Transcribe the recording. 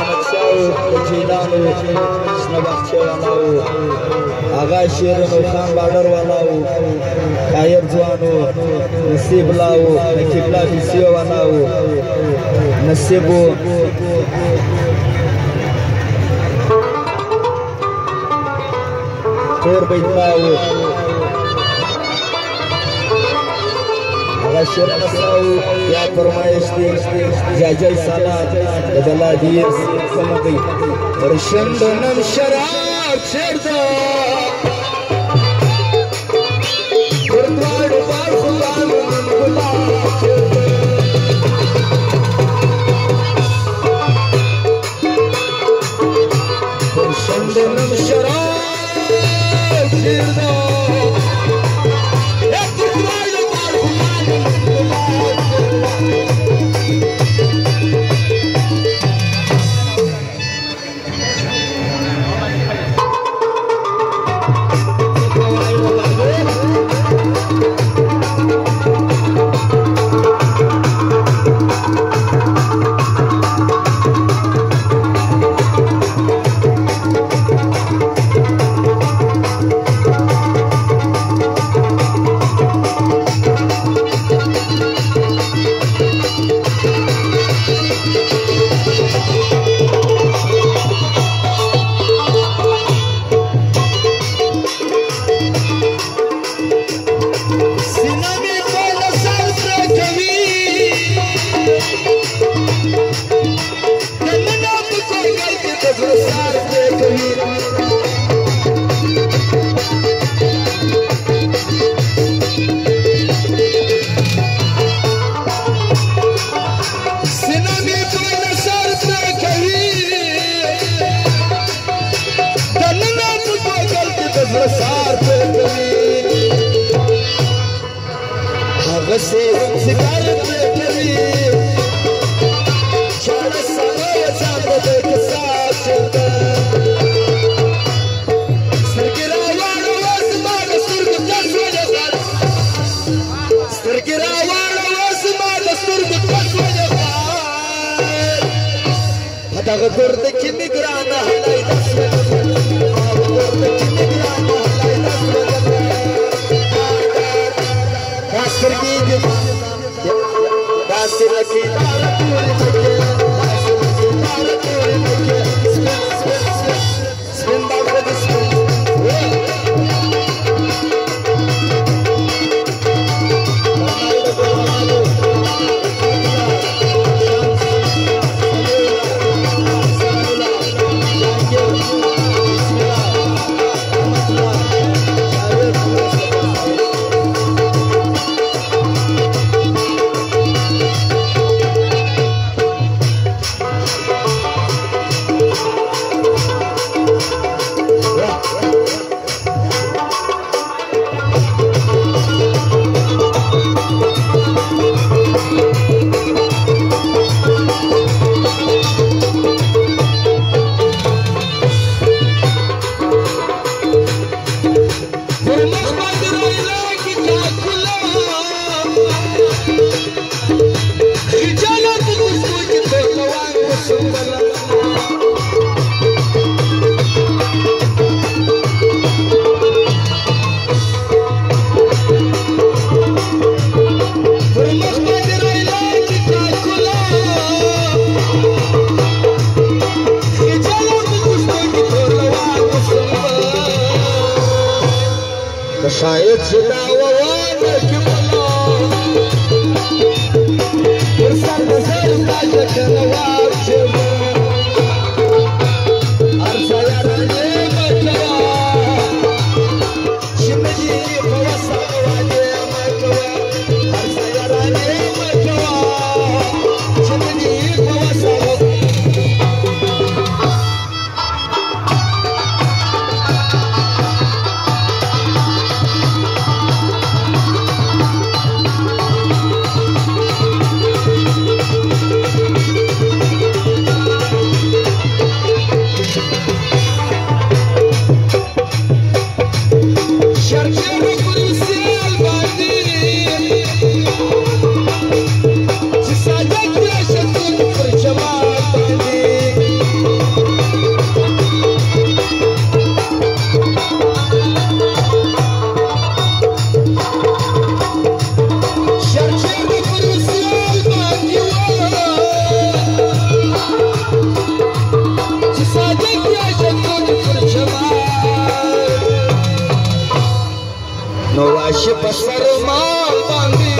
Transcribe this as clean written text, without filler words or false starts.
نقشاو جیلانو شنبخچه والاو آغا شیرنو خان بارڈر والاو تایر جوانو نصیب لاو نکیبلا بیسیو والاو نصیبو تور بیتلاو آغا شیر نصاو یا فرمایش دی جاجل سالات دبلا دیر کمکی ورشندنم شراب چردا گردوار بار خلال من گلاب چردا ورشندنم شراب چردا شاید شدا ووانا کمالا ورسال نظر تاجا کنوار شما ارزا یارانی مکوا شمجی فواسا وانی مکوا ارزا یارانی مکوا شمجی فواسا نو واش په سر ما باندې